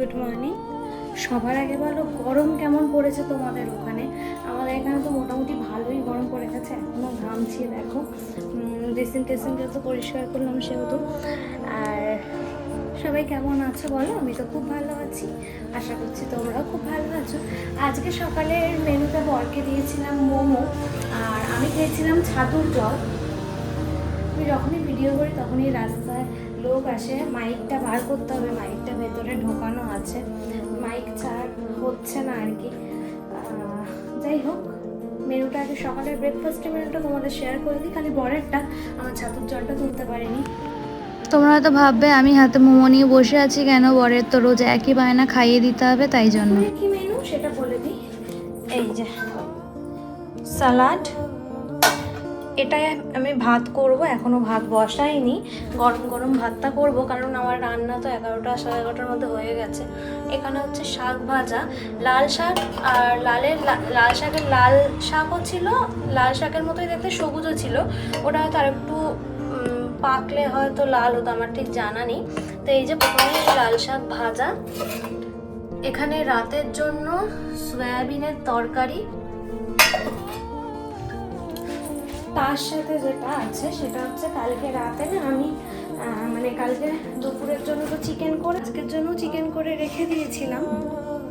Good morning. সবার আগে বলো গরম কেমন পড়েছে তোমাদের ওখানে? আমাদের এখানে তো মোটামুটি ভালোই গরম পড়ে গেছে, এখনও ঘামছি দেখো। ড্রেসিং টেসিং যত পরিষ্কার করলাম সেহেতু। আর সবাই কেমন আছো বলো? আমি তো খুব ভালো আছি, আশা করছি তোমরাও খুব ভালো আছো। আজকে সকালের মেনুতে বরকে দিয়েছিলাম মোমো, আর আমি খেয়েছিলাম ছাতুর জল। আমি যখনই ভিডিও করি তখনই রাস্তায় লোক আসে, মাইকটা বার করতে হবে, মাইকটা ভেতরে ঢোকানো আছে, মাইক ছাড় হচ্ছে না আর কি। যাই হোক, মেনুটা আগে সকালের ব্রেকফাস্টের মেনুটা তোমাদের শেয়ার করে দিই। খালি বরেরটা, আমার ছাতুর জলটা তুলতে পারিনি। তোমরা হয়তো ভাববে আমি হাতে মোমো নিয়ে বসে আছি কেন, বরের তো রোজ একই বায়না, খাইয়ে দিতে হবে তাই জন্য। কি মেনু সেটা বলে দিই। এই যে সালাড, এটাই আমি ভাত করব, এখনও ভাত বসাইনি, গরম গরম ভাতটা করব, কারণ আমার রান্না তো 11টা 11:30টার মধ্যে হয়ে গেছে। এখানে হচ্ছে শাক ভাজা, লাল শাক, আর লাল শাকের লাল শাকও ছিল, লাল শাকের মতোই দেখতে সবুজও ছিল, ওটা হয়তো আর একটু পাকলে হয়তো লাল হতো, আমার ঠিক জানা নেই। তো এই যে প্রথমে লাল শাক ভাজা, এখানে রাতের জন্য সয়াবিনের তরকারি, তার সাথে যেটা আছে সেটা হচ্ছে কালকে রাতে না আমি মানে কালকে দুপুরের জন্য তো চিকেন করে, আজকের জন্য চিকেন করে রেখে দিয়েছিলাম।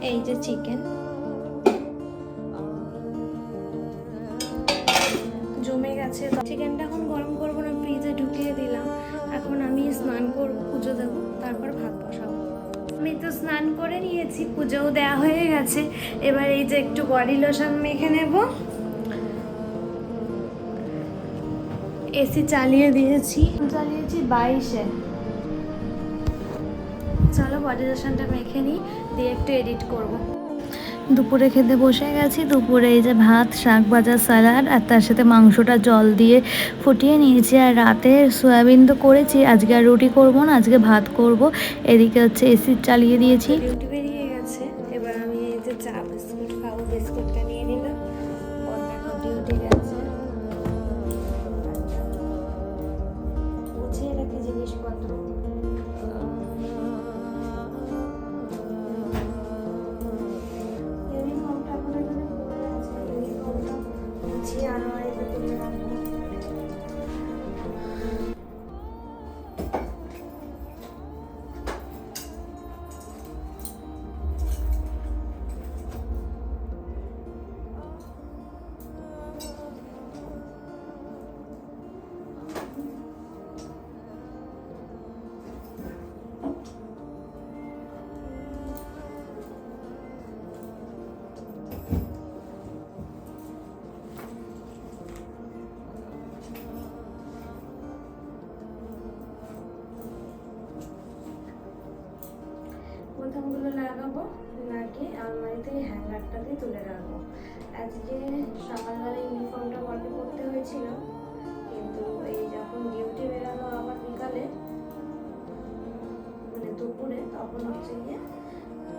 এই যে চিকেন জমে গেছে, তো চিকেনটা এখন গরম করবো না, ফ্রিজে ঢুকিয়ে দিলাম। এখন আমি স্নান করবো, পুজো দেবো, তারপর ভাত বসাবো। আমি তো স্নান করে নিয়েছি, পুজোও দেওয়া হয়ে গেছে। এবার এই যে একটু বডি লোশন মেখে নেবো। এসি চালিয়ে দিয়েছি 22-এ। চলো বডি লোশনটা মেখে নিই, দিয়ে একটু এডিট করব। দুপুরে খেতে বসে গেছি। দুপুরে এই যে ভাত, শাক ভাজা, স্যালাড, আর তার সাথে মাংসটা জল দিয়ে ফুটিয়ে নিয়েছি। আর রাতে সয়াবিন তো করেছি, আজকে আর রুটি করবো না, আজকে ভাত করব। এদিকে হচ্ছে এসি চালিয়ে দিয়েছি। ডিউটি বেরিয়ে গেছে, এবার আমি এই যে চা বিস্কুট খাবো, বিস্কুটটা নিয়ে নিলাম। ডিউটি গেছে, গুছিয়ে রাখি জিনিসপত্র। ইউনিফর্মটা এখন এখানে পড়ে আছে, ইউনিফর্মটা গুছিয়ে আলমারিতে তুলে রাখবো। বোতামগুলো লাগাবো, লাগিয়ে আলমারিতে হ্যাঙ্গারটাতে তুলে রাখবো। আজকে সকালবেলা ইউনিফর্মটা বরকে পরতে হয়েছিল, কিন্তু এই যখন ডিউটি বেরালো আবার বিকালে মানে দুপুরে, তখন হচ্ছে গিয়ে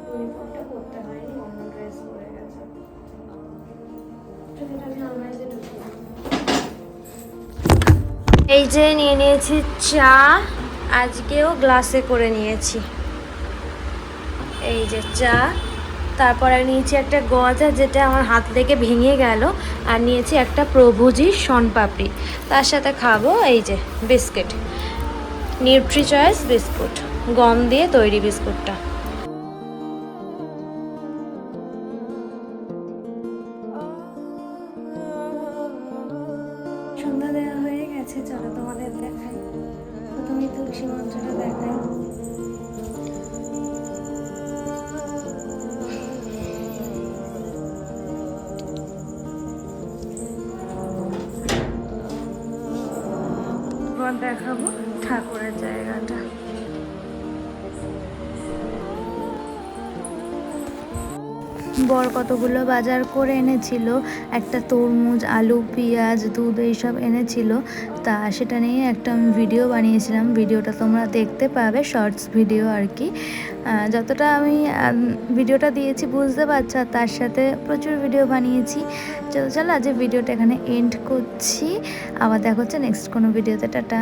ইউনিফর্মটা পরতে হয়নি, অন্য ড্রেস পরে গেছে। সেটা আমি আলমারিতে ঢুকিয়ে এই যে নিয়ে নিয়েছি চা, আজকেও গ্লাসে করে নিয়েছি। এই যে চা, তারপরে নিয়েছি একটা গজা যেটা আমার হাত থেকে ভেঙে গেল, আর নিয়েছি একটা প্রভুজির শনপাপড়ি, তার সাথে খাবো এই যে বিস্কিট, নিউট্রি চয়েস বিস্কুট, গম দিয়ে তৈরি বিস্কুটটা। সন্ধ্যা দেওয়া হয়ে গেছে, চলো তোমাদের দেখাই। প্রথমে তুলসী মন্ত্রটা দেখাই। দেখাবো ঠাকুরের জায়গাটা। বর কতগুলো বাজার করে এনেছিল, একটা তরমুজ, আলু, পেঁয়াজ, দুধ এইসব এনেছিল। তা সেটা নিয়ে একটা আমি ভিডিও বানিয়েছিলাম, ভিডিওটা তোমরা দেখতে পাবে, শর্টস ভিডিও আর কি। যতটা আমি ভিডিওটা দিয়েছি বুঝতে পারছো, আর তার সাথে প্রচুর ভিডিও বানিয়েছি। চলো আজ ভিডিওটা এখানে এন্ড করছি, আবার দেখা হচ্ছে নেক্সট কোনো ভিডিওতে। টাটা।